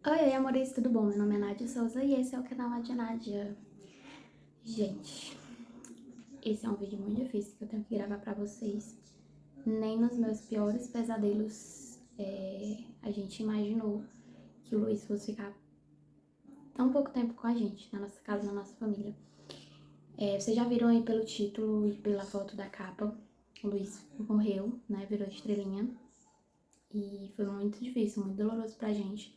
Oi, amores, tudo bom? Meu nome é Nádia Souza e esse é o canal Nádia Nádia. Gente, esse é um vídeo muito difícil que eu tenho que gravar pra vocês. Nem nos meus piores pesadelos a gente imaginou que o Luiz fosse ficar tão pouco tempo com a gente, na nossa casa, na nossa família. Vocês já viram aí pelo título e pela foto da capa, o Luiz morreu, né? Virou estrelinha. E foi muito difícil, muito doloroso pra gente.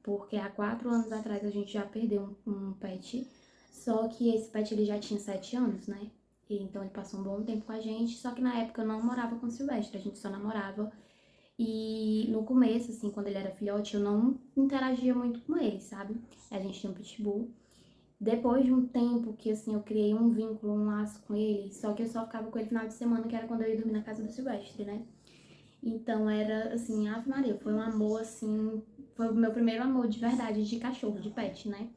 Porque há 4 anos atrás a gente já perdeu um pet, só que esse pet ele já tinha 7 anos, né? E então ele passou um bom tempo com a gente, só que na época eu não morava com o Silvestre, a gente só namorava. E no começo, assim, quando ele era filhote, eu não interagia muito com ele, sabe? A gente tinha um pitbull. Depois de um tempo que, assim, eu criei um vínculo, um laço com ele, só que eu só ficava com ele no final de semana, que era quando eu ia dormir na casa do Silvestre, né? Então era assim, Ave Maria, foi um amor assim, foi o meu primeiro amor de verdade, de cachorro, de pet, né?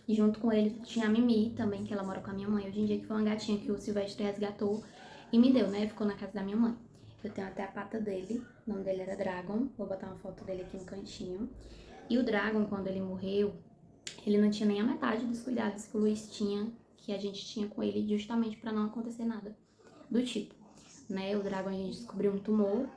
E junto com ele tinha a Mimi também, que ela mora com a minha mãe hoje em dia, que foi uma gatinha que o Silvestre resgatou e me deu, né? Ficou na casa da minha mãe. Eu tenho até a pata dele, o nome dele era Dragon, vou botar uma foto dele aqui no cantinho. E o Dragon, quando ele morreu, ele não tinha nem a metade dos cuidados que o Luiz tinha, que a gente tinha com ele, justamente para não acontecer nada do tipo, né? O Dragon a gente descobriu um tumor,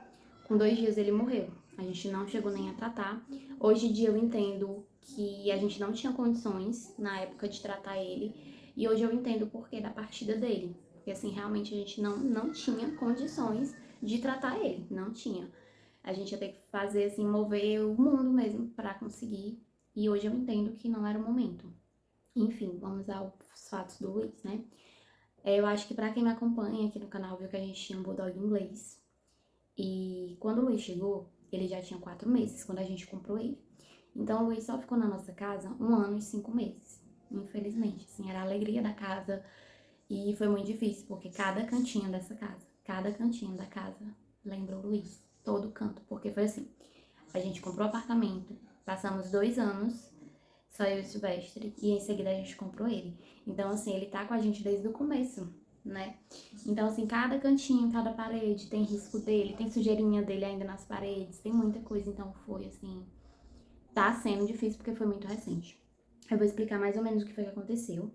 com 2 dias ele morreu. A gente não chegou nem a tratar. Hoje em dia eu entendo que a gente não tinha condições na época de tratar ele. E hoje eu entendo o porquê da partida dele. Porque assim, realmente a gente não tinha condições de tratar ele. Não tinha. A gente ia ter que fazer assim, mover o mundo mesmo para conseguir. E hoje eu entendo que não era o momento. Enfim, vamos aos fatos do Luiz, né? Eu acho que pra quem me acompanha aqui no canal viu que a gente tinha um bulldog inglês. E quando o Luiz chegou, ele já tinha 4 meses, quando a gente comprou ele. Então o Luiz só ficou na nossa casa 1 ano e 5 meses. Infelizmente, assim, era a alegria da casa. E foi muito difícil, porque cada cantinho dessa casa, cada cantinho da casa lembra o Luiz. Todo canto, porque foi assim, a gente comprou o apartamento, passamos 2 anos, só eu e o Silvestre, e em seguida a gente comprou ele. Então, assim, ele tá com a gente desde o começo, né? Então, assim, cada cantinho, cada parede tem risco dele, tem sujeirinha dele ainda nas paredes, tem muita coisa. Então, foi assim, tá sendo difícil porque foi muito recente. Eu vou explicar mais ou menos o que foi que aconteceu.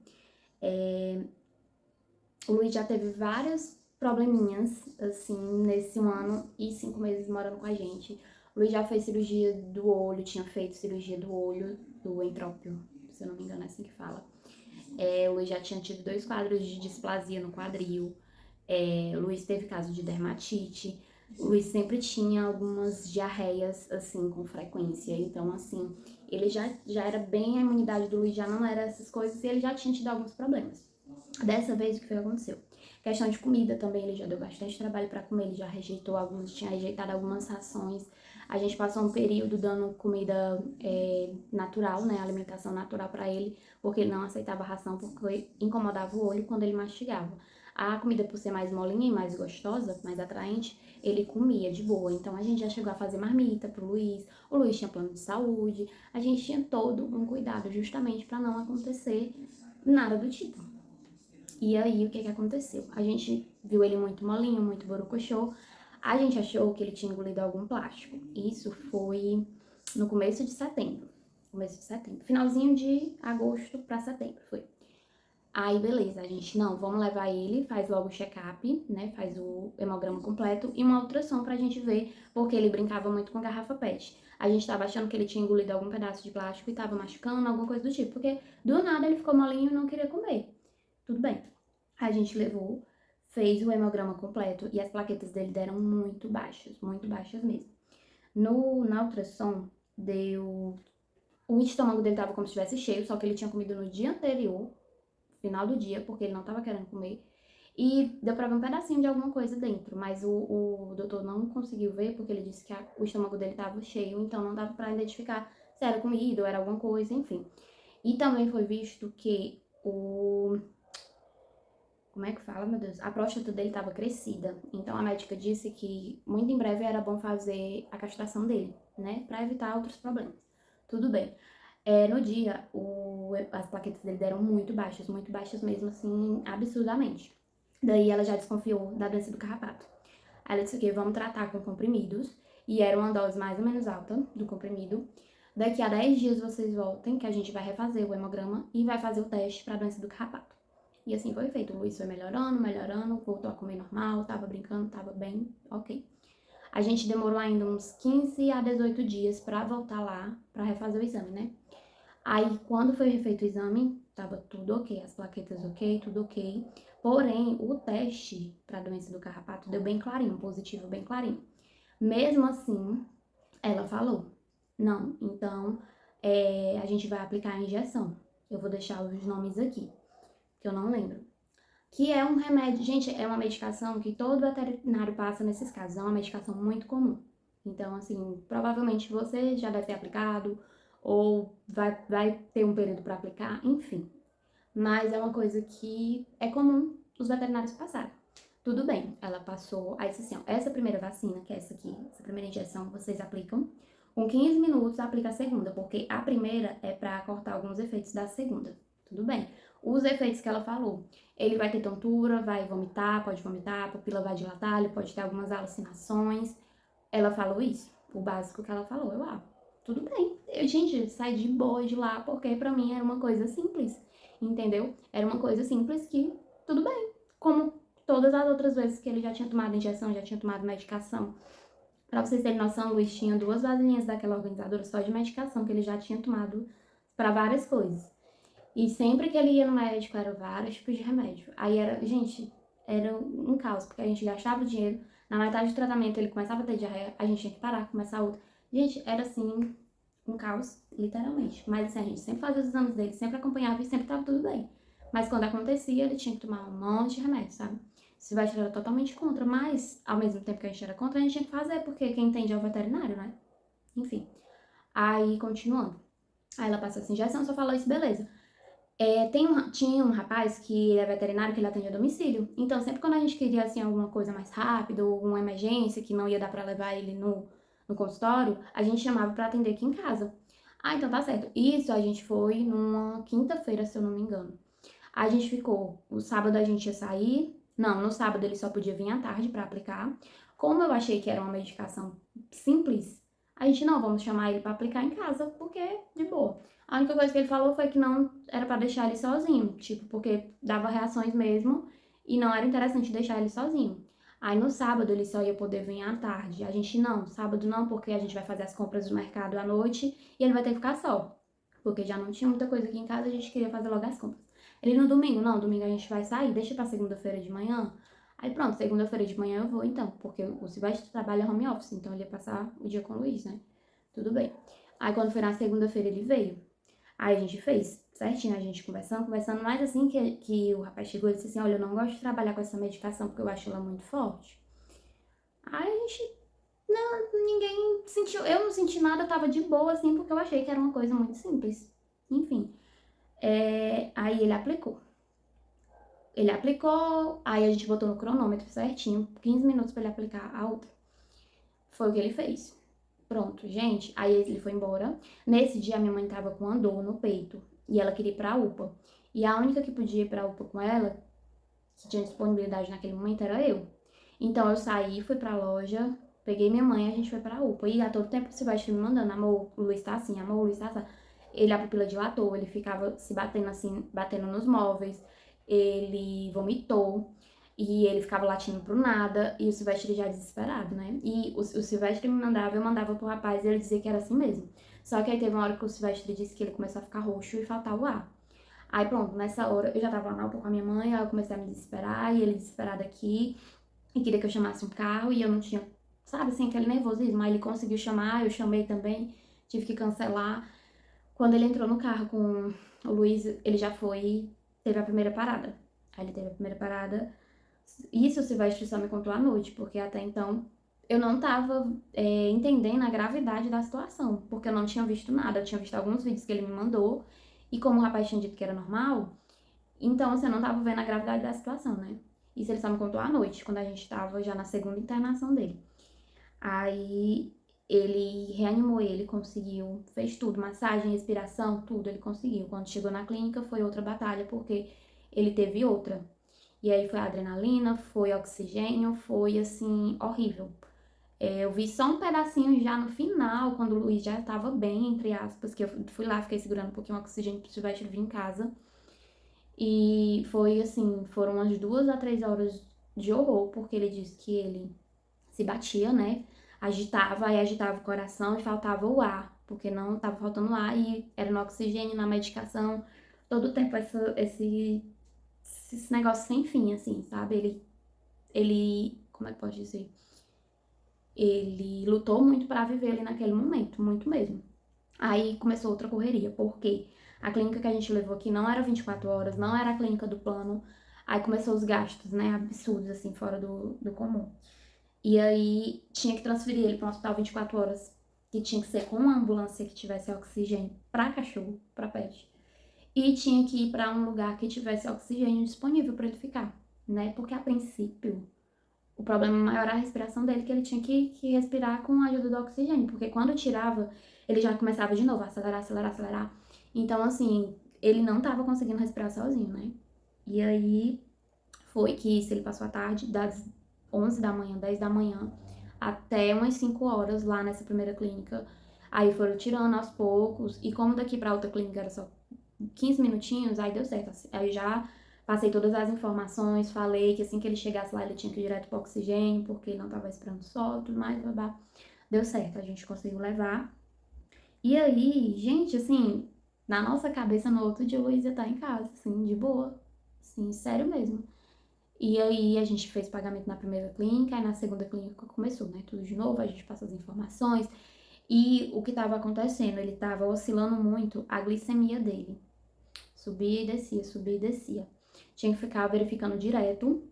O Luiz já teve vários probleminhas, assim, nesse 1 ano e 5 meses morando com a gente. O Luiz já fez cirurgia do olho, tinha feito cirurgia do olho, do entrópio, se eu não me engano é assim que fala. O Luiz já tinha tido 2 quadros de displasia no quadril. O Luiz teve caso de dermatite. O Luiz sempre tinha algumas diarreias, assim, com frequência. Então, assim, ele já era bem, a imunidade do Luiz já não era essas coisas e ele já tinha tido alguns problemas. Dessa vez, o que foi que aconteceu? Questão de comida também, ele já deu bastante trabalho para comer, ele já rejeitou alguns, tinha rejeitado algumas rações. A gente passou um período dando comida natural, né, alimentação natural para ele, porque ele não aceitava ração, porque incomodava o olho quando ele mastigava. A comida, por ser mais molinha e mais gostosa, mais atraente, ele comia de boa. Então a gente já chegou a fazer marmita pro Luiz, o Luiz tinha plano de saúde, a gente tinha todo um cuidado justamente para não acontecer nada do tipo. E aí, o que que aconteceu? A gente viu ele muito molinho, muito borocochô. A gente achou que ele tinha engolido algum plástico. Isso foi no começo de setembro. Começo de setembro. Finalzinho de agosto pra setembro, foi. Aí, beleza, a gente, não, vamos levar ele, faz logo o check-up, né, faz o hemograma completo e uma ultrassom pra gente ver, porque ele brincava muito com garrafa PET. A gente tava achando que ele tinha engolido algum pedaço de plástico e tava machucando, alguma coisa do tipo, porque do nada ele ficou molinho e não queria comer. Tudo bem. A gente levou, fez o hemograma completo e as plaquetas dele deram muito baixas mesmo. Na ultrassom, deu... O estômago dele tava como se estivesse cheio, só que ele tinha comido no dia anterior, final do dia, porque ele não tava querendo comer. E deu pra ver um pedacinho de alguma coisa dentro, mas o doutor não conseguiu ver, porque ele disse que o estômago dele tava cheio, então não dava pra identificar se era comida ou era alguma coisa, enfim. E também foi visto que como é que fala, meu Deus? A próstata dele estava crescida. Então a médica disse que muito em breve era bom fazer a castração dele, né? Pra evitar outros problemas. Tudo bem. No dia, as plaquetas dele deram muito baixas mesmo, assim, absurdamente. Daí ela já desconfiou da doença do carrapato. Aí ela disse que vamos tratar com comprimidos. E era uma dose mais ou menos alta do comprimido. daqui a 10 dias vocês voltem, que a gente vai refazer o hemograma e vai fazer o teste pra doença do carrapato. E assim foi feito. O Luiz foi melhorando, voltou a comer normal, tava brincando, tava bem, ok. A gente demorou ainda uns 15 a 18 dias pra voltar lá, pra refazer o exame, né? Aí, quando foi refeito o exame, tava tudo ok, as plaquetas ok, tudo ok. Porém, o teste pra doença do carrapato deu bem clarinho, positivo bem clarinho. Mesmo assim, ela falou, não, então a gente vai aplicar a injeção. Eu vou deixar os nomes aqui, que eu não lembro. Que é um remédio, gente, é uma medicação que todo veterinário passa nesses casos, é uma medicação muito comum. Então, assim, provavelmente você já deve ter aplicado, ou vai ter um período para aplicar, enfim. Mas é uma coisa que é comum os veterinários passarem. Tudo bem, ela passou, aí assim, ó, essa primeira vacina, que é essa aqui, essa primeira injeção, vocês aplicam. Com 15 minutos, aplica a segunda, porque a primeira é para cortar alguns efeitos da segunda. Tudo bem. Os efeitos que ela falou, ele vai ter tontura, vai vomitar, a pupila vai dilatar, ele pode ter algumas alucinações. Ela falou isso, o básico que ela falou. Tudo bem. Gente, saí de boa de lá, porque pra mim era uma coisa simples, entendeu? Era uma coisa simples que, tudo bem. Como todas as outras vezes que ele já tinha tomado injeção, já tinha tomado medicação. Pra vocês terem noção, o Luiz tinha 2 vasilhinhas daquela organizadora só de medicação, que ele já tinha tomado pra várias coisas. E sempre que ele ia no médico, eram vários tipos de remédio. Aí era, gente, era um caos, porque a gente gastava o dinheiro. Na metade do tratamento ele começava a ter diarreia, a gente tinha que parar, começar outro. Gente, era assim, um caos, literalmente. Mas assim, a gente sempre fazia os exames dele, sempre acompanhava e sempre tava tudo bem. Mas quando acontecia, ele tinha que tomar um monte de remédio, sabe? Silvestre era totalmente contra, mas ao mesmo tempo que a gente era contra, a gente tinha que fazer, porque quem entende é o veterinário, né? Enfim. Aí, continuando. Aí ela passou essa injeção, só falou isso, beleza. Tinha um rapaz que ele é veterinário, que ele atende a domicílio. Então, sempre quando a gente queria, assim, alguma coisa mais rápida, ou uma emergência, que não ia dar pra levar ele no consultório, a gente chamava pra atender aqui em casa. Ah, então tá certo. Isso a gente foi numa quinta-feira, se eu não me engano. A gente ficou, o sábado a gente ia sair, não, no sábado ele só podia vir à tarde pra aplicar. Como eu achei que era uma medicação simples, a gente não, vamos chamar ele pra aplicar em casa, porque de boa. A única coisa que ele falou foi que não era pra deixar ele sozinho, tipo, porque dava reações mesmo e não era interessante deixar ele sozinho. Aí no sábado ele só ia poder vir à tarde. A gente não, sábado não, porque a gente vai fazer as compras do mercado à noite e ele vai ter que ficar só. Porque já não tinha muita coisa aqui em casa, a gente queria fazer logo as compras. Ele no domingo, não, domingo a gente vai sair, deixa pra segunda-feira de manhã. Aí pronto, segunda-feira de manhã eu vou então, porque o Silvestre trabalha home office, então ele ia passar o dia com o Luiz, né? Tudo bem. Aí quando foi na segunda-feira ele veio. Aí a gente fez certinho, a gente conversando, mas assim que o rapaz chegou, ele disse assim, olha, eu não gosto de trabalhar com essa medicação porque eu acho ela muito forte. Aí a gente, não, ninguém sentiu, eu não senti nada, eu tava de boa assim, porque eu achei que era uma coisa muito simples. Enfim, aí ele aplicou. Ele aplicou, aí a gente botou no cronômetro certinho, 15 minutos pra ele aplicar a outra. Foi o que ele fez. Pronto, gente. Aí ele foi embora. Nesse dia, a minha mãe tava com uma dor no peito e ela queria ir pra UPA. E a única que podia ir pra UPA com ela, que tinha disponibilidade naquele momento, era eu. Então eu saí, fui pra loja, peguei minha mãe e a gente foi pra UPA. E a todo tempo o Silvestre me mandando, amor, o Luiz tá assim, amor, o Luiz tá assim. Ele, a pupila dilatou, ele ficava se batendo assim, batendo nos móveis, ele vomitou. E ele ficava latindo pro nada, e o Silvestre já desesperado, né? E o Silvestre me mandava, eu mandava pro rapaz, e ele dizia que era assim mesmo. Só que aí teve uma hora que o Silvestre disse que ele começou a ficar roxo e faltar o ar. Aí pronto, nessa hora eu já tava lá na UPA com a minha mãe, aí eu comecei a me desesperar, e ele desesperado aqui, e queria que eu chamasse um carro, e eu não tinha, sabe assim, aquele nervosismo. Aí ele conseguiu chamar, eu chamei também, tive que cancelar. Quando ele entrou no carro com o Luiz, ele já foi, teve a primeira parada. Aí ele teve a primeira parada. Isso o Silvestre só me contou à noite, porque até então eu não tava entendendo a gravidade da situação, porque eu não tinha visto nada. Eu tinha visto alguns vídeos que ele me mandou, e como o rapaz tinha dito que era normal, então assim, eu não tava vendo a gravidade da situação, né? Isso ele só me contou à noite, quando a gente tava já na segunda internação dele. Aí ele reanimou ele, conseguiu, fez tudo, massagem, respiração, tudo, ele conseguiu. Quando chegou na clínica foi outra batalha, porque ele teve outra. E aí foi adrenalina, foi oxigênio, foi assim, horrível. Eu vi só um pedacinho já no final, quando o Luiz já estava bem, entre aspas, que eu fui lá, fiquei segurando um pouquinho o oxigênio pro Silvestre vir em casa. E foi assim, foram umas 2 a 3 horas de horror, porque ele disse que ele se batia, né? Agitava, aí agitava o coração e faltava o ar, porque não tava faltando ar e era no oxigênio, na medicação, todo o tempo esse negócio sem fim, assim, sabe? Como é que pode dizer? Ele lutou muito pra viver ali naquele momento, muito mesmo. Aí começou outra correria, porque a clínica que a gente levou aqui não era 24 horas, não era a clínica do plano. Aí começou os gastos, né, absurdos, assim, fora do comum. E aí tinha que transferir ele para um hospital 24 horas, que tinha que ser com uma ambulância que tivesse oxigênio para cachorro, para pet. E tinha que ir para um lugar que tivesse oxigênio disponível para ele ficar, né? Porque a princípio o problema maior era a respiração dele, que ele tinha que respirar com a ajuda do oxigênio, porque quando tirava, ele já começava de novo a acelerar, acelerar, acelerar. Então, assim, ele não tava conseguindo respirar sozinho, né? E aí foi que isso, ele passou a tarde das 11 da manhã, 10 da manhã, até umas 5 horas lá nessa primeira clínica. Aí foram tirando aos poucos, e como daqui pra outra clínica era só 15 minutinhos, aí deu certo. Aí já passei todas as informações, falei que assim que ele chegasse lá, ele tinha que ir direto pro oxigênio, porque ele não tava esperando sol e tudo mais, babá. Deu certo, a gente conseguiu levar. E aí, gente, assim, na nossa cabeça, no outro dia, o Luiz ia estar em casa, assim, de boa. Assim, sério mesmo. E aí a gente fez pagamento na primeira clínica, aí na segunda clínica começou, né? Tudo de novo, a gente passa as informações. E o que estava acontecendo? Ele estava oscilando muito a glicemia dele. Subia e descia, subia e descia. Tinha que ficar verificando direto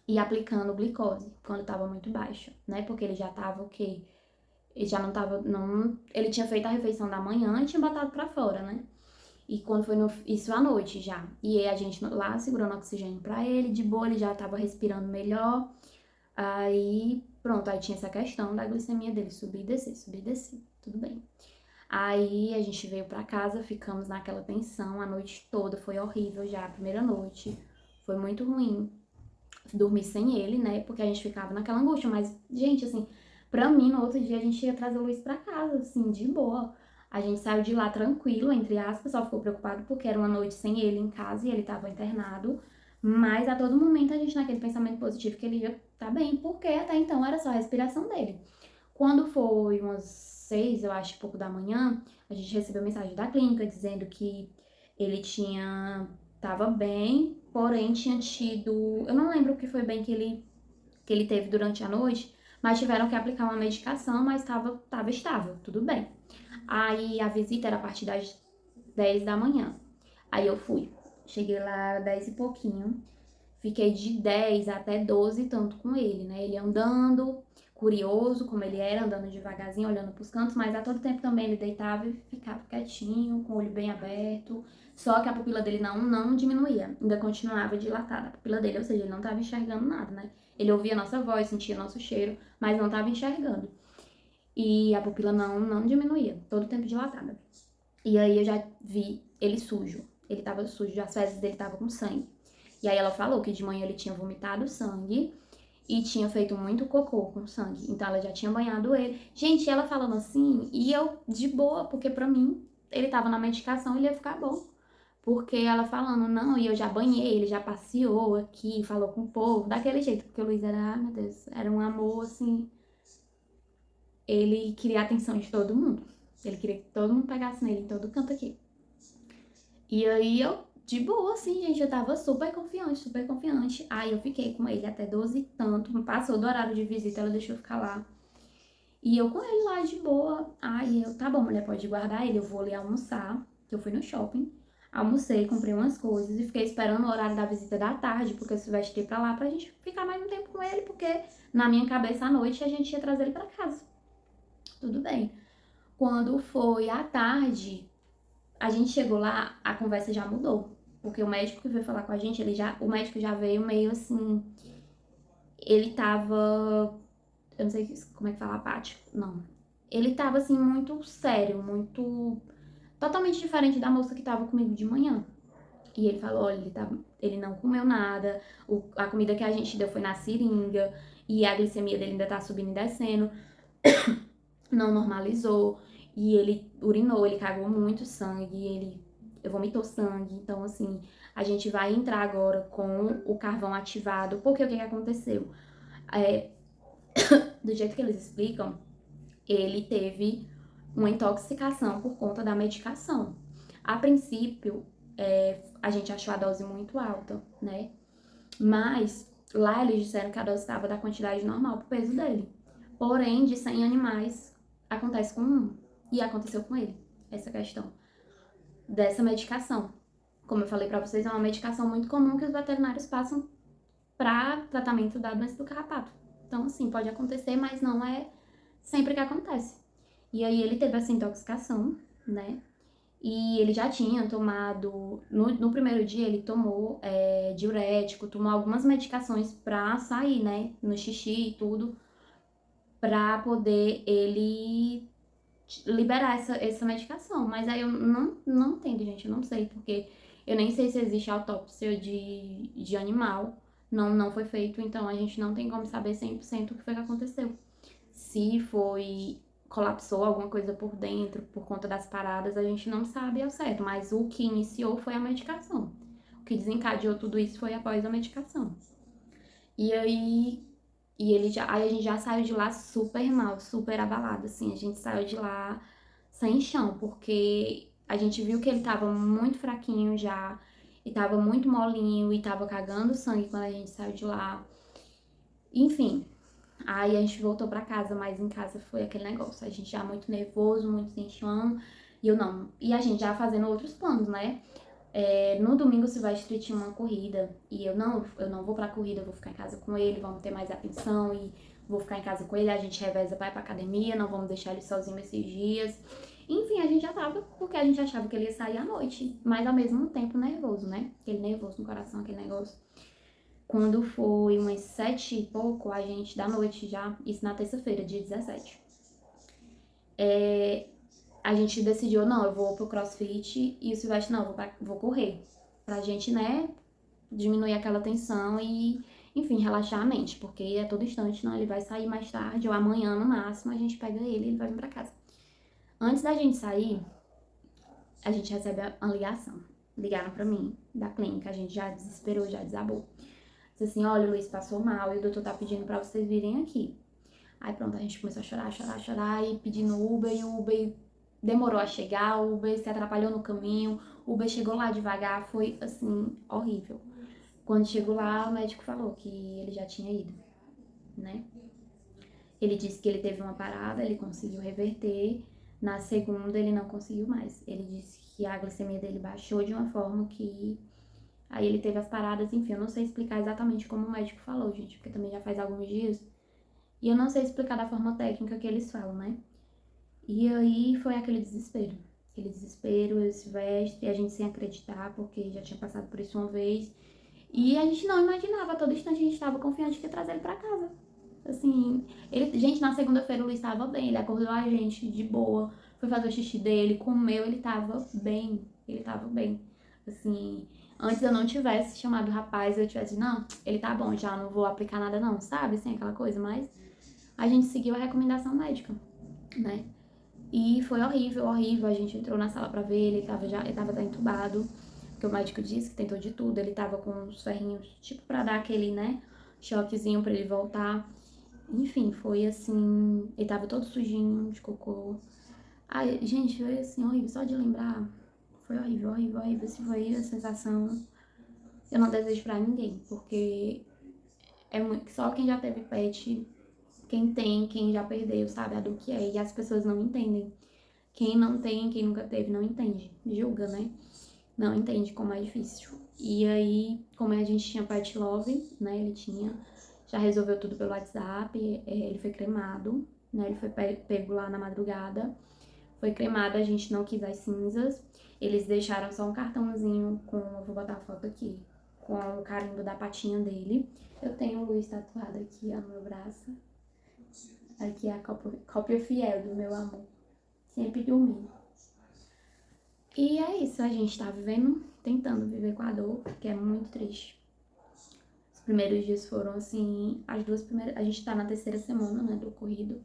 e aplicando glicose quando estava muito baixa, né? Porque ele já estava o quê? Ele já não estava, não, ele tinha feito a refeição da manhã e tinha botado para fora, né? E quando foi isso à noite já. E aí a gente lá segurando oxigênio pra ele, de boa, ele já tava respirando melhor. Aí, pronto, aí tinha essa questão da glicemia dele, subir e descer, tudo bem. Aí a gente veio pra casa, ficamos naquela tensão a noite toda, foi horrível já a primeira noite. Foi muito ruim dormir sem ele, né? Porque a gente ficava naquela angústia, mas, gente, assim, pra mim, no outro dia a gente ia trazer o Luiz pra casa, assim, de boa. A gente saiu de lá tranquilo, entre aspas, só ficou preocupado porque era uma noite sem ele em casa e ele tava internado. Mas a todo momento a gente naquele pensamento positivo que ele ia tá bem, porque até então era só a respiração dele. Quando foi umas 6, eu acho, pouco da manhã, a gente recebeu mensagem da clínica dizendo que ele tava bem, porém tinha tido, eu não lembro o que foi bem que ele teve durante a noite, mas tiveram que aplicar uma medicação, mas tava estável, tudo bem. Aí a visita era a partir das 10 da manhã. Aí eu fui. Cheguei lá 10 e pouquinho. Fiquei de 10 até 12 tanto com ele, né? Ele andando, curioso como ele era, andando devagarzinho, olhando pros cantos, mas a todo tempo também ele deitava e ficava quietinho, com o olho bem aberto. Só que a pupila dele não diminuía, ainda continuava dilatada a pupila dele, ou seja, ele não estava enxergando nada, né? Ele ouvia nossa voz, sentia nosso cheiro, mas não estava enxergando. E a pupila não diminuía, todo o tempo dilatada. E aí eu já vi ele sujo. Ele tava sujo, as fezes dele estavam com sangue. E aí ela falou que de manhã ele tinha vomitado sangue e tinha feito muito cocô com sangue. Então ela já tinha banhado ele. Gente, ela falando assim, e eu de boa, porque pra mim ele tava na medicação e ele ia ficar bom. Porque ela falando, não, e eu já banhei, ele já passeou aqui, falou com o povo, daquele jeito, porque o Luiz era, ai meu Deus, era um amor assim. Ele queria a atenção de todo mundo. Ele queria que todo mundo pegasse nele em todo canto aqui. E aí eu, de boa, assim, gente, eu tava super confiante, super confiante. Aí eu fiquei com ele até 12 e tanto, passou do horário de visita, ela deixou eu ficar lá. E eu com ele lá de boa. Aí eu, tá bom, mulher, pode guardar ele, eu vou ali almoçar, que eu fui no shopping. Almocei, comprei umas coisas e fiquei esperando o horário da visita da tarde, porque o Silvestre ia pra lá pra gente ficar mais um tempo com ele, porque na minha cabeça à noite a gente ia trazer ele pra casa. Tudo bem. Quando foi à tarde, a gente chegou lá, a conversa já mudou. Porque o médico que veio falar com a gente, o médico já veio meio assim, ele tava, eu não sei como é que fala, apático, não. Ele tava assim muito sério, muito totalmente diferente da moça que tava comigo de manhã. E ele falou, olha, ele não comeu nada, a comida que a gente deu foi na seringa. e a glicemia dele ainda tá subindo e descendo, não normalizou, e ele urinou, ele cagou muito sangue, ele vomitou sangue, então assim, a gente vai entrar agora com o carvão ativado, porque o que aconteceu? Do jeito que eles explicam, ele teve uma intoxicação por conta da medicação. A princípio, a gente achou a dose muito alta, né? Mas lá eles disseram que a dose estava da quantidade normal pro peso dele. Porém, de 100 animais, acontece com um. E aconteceu com ele, essa questão dessa medicação. Como eu falei pra vocês, é uma medicação muito comum que os veterinários passam para tratamento da doença do carrapato. Então, assim, pode acontecer, mas não é sempre que acontece. E aí ele teve essa intoxicação, né? E ele já tinha tomado, no primeiro dia ele tomou diurético, tomou algumas medicações pra sair, né? No xixi e tudo, pra poder ele liberar essa medicação. Mas aí eu não entendo, gente, eu não sei, porque eu nem sei se existe autópsia de animal. Não foi feito, então a gente não tem como saber 100% o que foi que aconteceu. Se foi colapsou alguma coisa por dentro por conta das paradas, a gente não sabe ao certo, mas o que iniciou foi a medicação. O que desencadeou tudo isso foi após a medicação. E aí, aí a gente já saiu de lá super mal, super abalado, assim, a gente saiu de lá sem chão, porque a gente viu que ele tava muito fraquinho já, e tava muito molinho, e tava cagando sangue quando a gente saiu de lá. Enfim, aí a gente voltou pra casa, mas em casa foi aquele negócio. A gente já muito nervoso, muito sem chão. E eu não. E a gente já fazendo outros planos, né? No domingo o Silvestre tinha uma corrida. E eu não vou pra corrida, eu vou ficar em casa com ele, vamos ter mais atenção e vou ficar em casa com ele. A gente reveza pra ir pra academia, não vamos deixar ele sozinho esses dias. Enfim, a gente já tava, porque a gente achava que ele ia sair à noite. Mas ao mesmo tempo nervoso, né? Aquele nervoso no coração, aquele negócio. Quando foi umas 7 e pouco, a gente, da noite já, isso na terça-feira, dia 17, a gente decidiu, não, eu vou pro CrossFit e o Silvestre, não, vou correr. Pra gente, né, diminuir aquela tensão e, enfim, relaxar a mente, porque é todo instante, não, ele vai sair mais tarde ou amanhã no máximo, a gente pega ele e ele vai vir pra casa. Antes da gente sair, a gente recebe uma ligação. Ligaram pra mim, da clínica, a gente já desesperou, já desabou. Disse assim, olha, o Luiz passou mal e o doutor tá pedindo pra vocês virem aqui. Aí pronto, a gente começou a chorar, chorar, chorar e pedindo Uber, e o Uber demorou a chegar, o Uber se atrapalhou no caminho, o Uber chegou lá devagar, foi assim, horrível. Quando chegou lá, o médico falou que ele já tinha ido, né? Ele disse que ele teve uma parada, ele conseguiu reverter, na segunda ele não conseguiu mais. Ele disse que a glicemia dele baixou de uma forma que aí ele teve as paradas, enfim, eu não sei explicar exatamente como o médico falou, gente, porque também já faz alguns dias. E eu não sei explicar da forma técnica que eles falam, né? E aí foi aquele desespero. Aquele desespero, eu Silvestre, a gente sem acreditar, porque já tinha passado por isso uma vez. E a gente não imaginava, a todo instante a gente estava confiante que ia trazer ele pra casa. Assim, gente, na segunda-feira o Luiz estava bem, ele acordou a gente de boa, foi fazer o xixi dele, comeu, ele tava bem, ele tava bem. Assim, antes eu não tivesse chamado o rapaz, eu tivesse, não, ele tá bom, já não vou aplicar nada não, sabe? Assim, aquela coisa, mas a gente seguiu a recomendação médica, né? E foi horrível, horrível. A gente entrou na sala pra ver, ele tava até entubado, porque o médico disse que tentou de tudo. Ele tava com os ferrinhos, tipo, pra dar aquele, né, choquezinho pra ele voltar. Enfim, foi assim, ele tava todo sujinho de cocô. Ai, gente, foi assim, horrível, só de lembrar. Foi horrível, horrível, horrível. Assim, foi a sensação, eu não desejo pra ninguém, porque é muito, só quem já teve pet, quem tem, quem já perdeu, sabe a dor que é. E as pessoas não entendem. Quem não tem, quem nunca teve, não entende. Julga, né? Não entende como é difícil. E aí, como a gente tinha pet love, né? Ele tinha, já resolveu tudo pelo WhatsApp. Ele foi cremado, né? Ele foi pego lá na madrugada. Foi cremado, a gente não quis as cinzas. Eles deixaram só um cartãozinho com, eu vou botar a foto aqui, com o carimbo da patinha dele. Eu tenho o Luiz tatuado aqui, ó, no meu braço. Aqui é a cópia fiel do meu amor. Sempre dormindo. E é isso, a gente tá vivendo, tentando viver com a dor, que é muito triste. Primeiros dias foram assim, as duas primeiras, a gente tá na terceira semana, né, do ocorrido.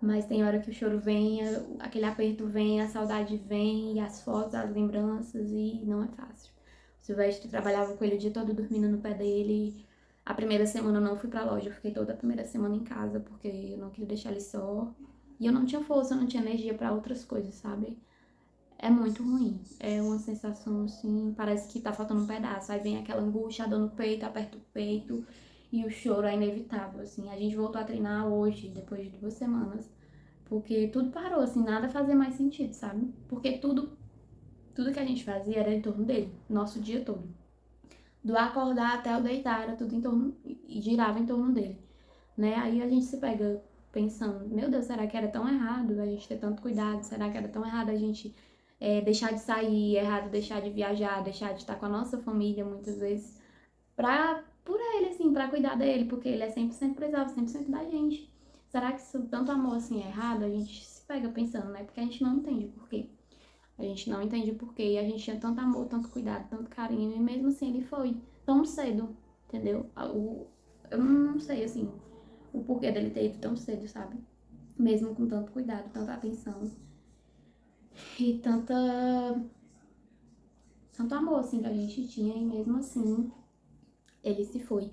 Mas tem hora que o choro vem, aquele aperto vem, a saudade vem, e as fotos, as lembranças, e não é fácil. O Silvestre trabalhava com ele o dia todo dormindo no pé dele. A primeira semana eu não fui pra loja, eu fiquei toda a primeira semana em casa, porque eu não queria deixar ele só. E eu não tinha força, eu não tinha energia pra outras coisas, sabe? É muito ruim. É uma sensação assim, parece que tá faltando um pedaço. Aí vem aquela angústia, a dor no peito, aperta o peito e o choro é inevitável, assim. A gente voltou a treinar hoje, depois de 2 semanas, porque tudo parou, assim, nada fazia mais sentido, sabe? Porque tudo que a gente fazia era em torno dele, nosso dia todo. Do acordar até o deitar, era tudo em torno, e girava em torno dele, né? Aí a gente se pega pensando, meu Deus, será que era tão errado a gente ter tanto cuidado? Será que era tão errado a gente deixar de sair, errado deixar de viajar, deixar de estar com a nossa família muitas vezes, por ele, assim, pra cuidar dele, porque ele é 100% precisava 100% da gente. Será que isso, tanto amor assim é errado? A gente se pega pensando, né? Porque a gente não entende o porquê. A gente não entende o porquê e a gente tinha tanto amor, tanto cuidado, tanto carinho, e mesmo assim ele foi tão cedo, entendeu? Eu não sei, assim, o porquê dele ter ido tão cedo, sabe? Mesmo com tanto cuidado, tanta atenção e tanto amor, assim, que a gente tinha, e mesmo assim ele se foi.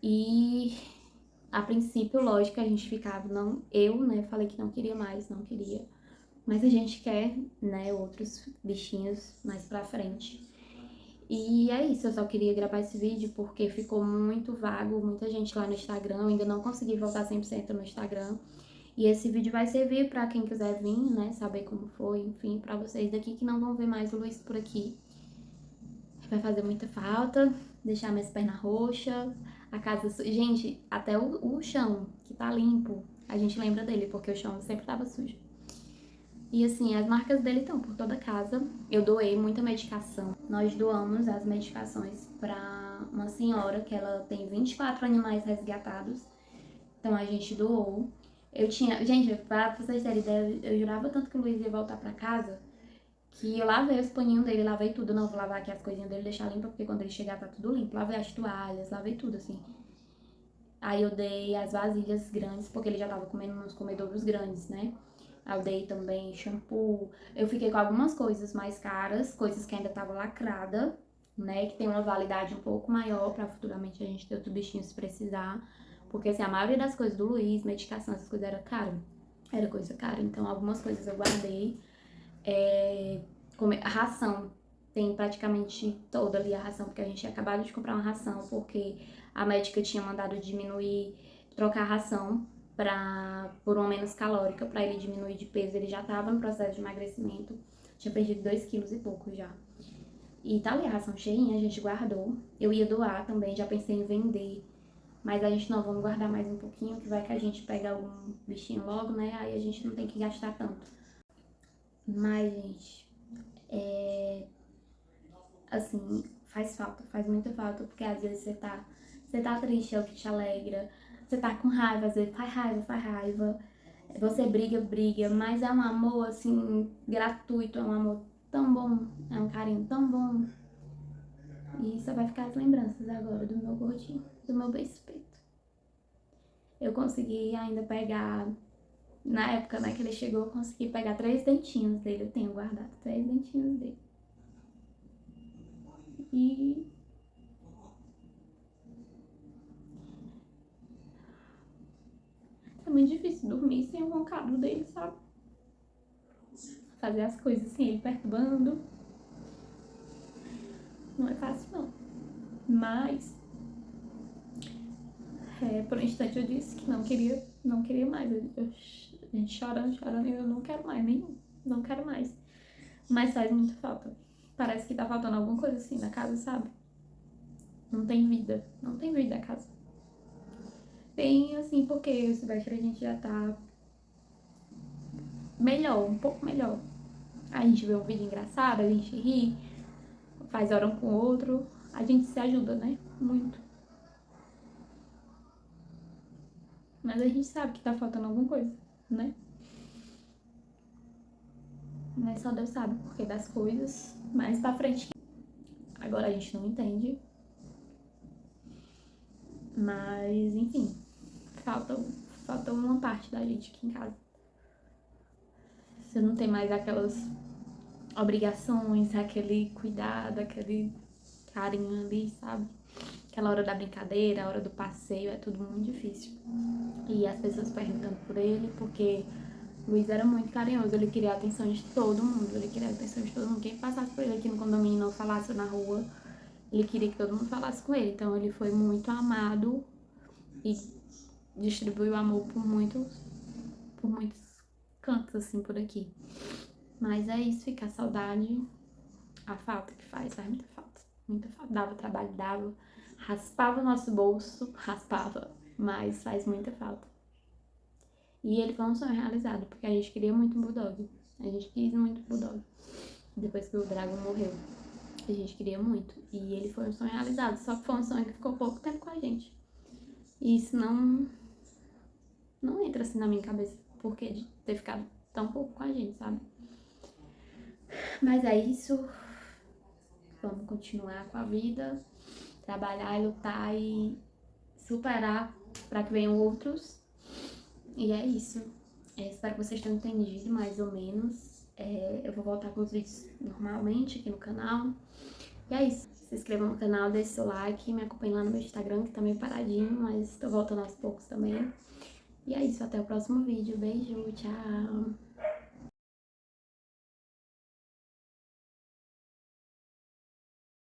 E a princípio, lógico, a gente ficava, não, eu, né, falei que não queria mais, não queria. Mas a gente quer, né, outros bichinhos mais pra frente. E é isso, eu só queria gravar esse vídeo porque ficou muito vago, muita gente lá no Instagram, eu ainda não consegui voltar 100% no Instagram. E esse vídeo vai servir pra quem quiser vir, né, saber como foi, enfim, pra vocês daqui que não vão ver mais o Luiz por aqui. Vai fazer muita falta, deixar minhas pernas roxas, a casa... Gente, até o chão, que tá limpo, a gente lembra dele, porque o chão sempre tava sujo. E assim, as marcas dele estão por toda a casa. Eu doei muita medicação. Nós doamos as medicações para uma senhora que ela tem 24 animais resgatados. Então a gente doou. Eu tinha. Gente, pra vocês terem ideia, eu jurava tanto que o Luiz ia voltar pra casa que eu lavei os paninhos dele, lavei tudo. Não, vou lavar aqui as coisinhas dele, deixar limpa, porque quando ele chegar tá tudo limpo. Lavei as toalhas, lavei tudo assim. Aí eu dei as vasilhas grandes, porque ele já tava comendo nos comedouros grandes, né? Aí eu dei também shampoo. Eu fiquei com algumas coisas mais caras, coisas que ainda tava lacrada, né? Que tem uma validade um pouco maior pra futuramente a gente ter outro bichinho se precisar. Porque assim, a maioria das coisas do Luiz, medicação, essas coisas era caro. Era coisa cara. Então algumas coisas eu guardei. A ração, tem praticamente toda ali a ração, porque a gente tinha acabado de comprar uma ração, porque a médica tinha mandado diminuir, trocar a ração por uma menos calórica, para ele diminuir de peso. Ele já estava no processo de emagrecimento, tinha perdido 2 quilos e pouco já. E tá ali a ração cheinha, a gente guardou. Eu ia doar também, já pensei em vender, mas a gente não, vamos guardar mais um pouquinho, que vai que a gente pega algum bichinho logo, né? Aí a gente não tem que gastar tanto. Mas, gente, assim, faz falta, faz muita falta, porque às vezes você tá triste, é o que te alegra. Você tá com raiva, às vezes faz raiva, faz raiva. Você briga, briga, mas é um amor, assim, gratuito, é um amor tão bom, é um carinho tão bom. E só vai ficar as lembranças agora do meu gordinho, do meu beijo-peito. Eu consegui ainda pegar, na época, né, que ele chegou, eu consegui pegar 3 dentinhos dele, eu tenho guardado 3 dentinhos dele. E é muito difícil dormir sem o roncado dele, sabe? Fazer as coisas sem ele perturbando. Não é fácil, não. Mas, por um instante eu disse que não queria mais. A gente chorando, chorando, e eu não quero mais nenhum. Não quero mais. Mas faz muita falta. Parece que tá faltando alguma coisa assim na casa, sabe? Não tem vida. Não tem vida a casa. Tem, assim, porque o Silvestre a gente já tá melhor, um pouco melhor. A gente vê um vídeo engraçado, a gente ri, faz hora um com o outro, a gente se ajuda, né? Muito. Mas a gente sabe que tá faltando alguma coisa, né? Mas só Deus sabe o porquê das coisas. Mais pra frente. Agora a gente não entende. Mas, enfim, falta uma parte da gente aqui em casa. Você não tem mais aquelas obrigações, aquele cuidado, aquele carinho ali, sabe? Aquela hora da brincadeira, a hora do passeio, é tudo muito difícil. E as pessoas perguntando por ele, porque Luiz era muito carinhoso, ele queria a atenção de todo mundo, ele queria a atenção de todo mundo. Quem passasse por ele aqui no condomínio, não falasse na rua, ele queria que todo mundo falasse com ele. Então ele foi muito amado e distribuiu amor por muitos cantos, assim, por aqui. Mas é isso, fica a saudade, a falta que faz muita falta. Muita falta. Dava trabalho, dava. Raspava o nosso bolso, raspava, mas faz muita falta. E ele foi um sonho realizado, porque a gente queria muito um Bulldog. A gente quis muito um Bulldog. Depois que o Dragon morreu, a gente queria muito. E ele foi um sonho realizado, só que foi um sonho que ficou pouco tempo com a gente. E isso não entra assim na minha cabeça, porque de ter ficado tão pouco com a gente, sabe? Mas é isso. Vamos continuar com a vida, trabalhar e lutar e superar para que venham outros. E é isso. Espero que vocês tenham entendido mais ou menos. Eu vou voltar com os vídeos normalmente aqui no canal. E é isso. Se inscrevam no canal, deixe seu like, me acompanhe lá no meu Instagram, que tá meio paradinho, mas tô voltando aos poucos também. E é isso, até o próximo vídeo. Beijo, tchau!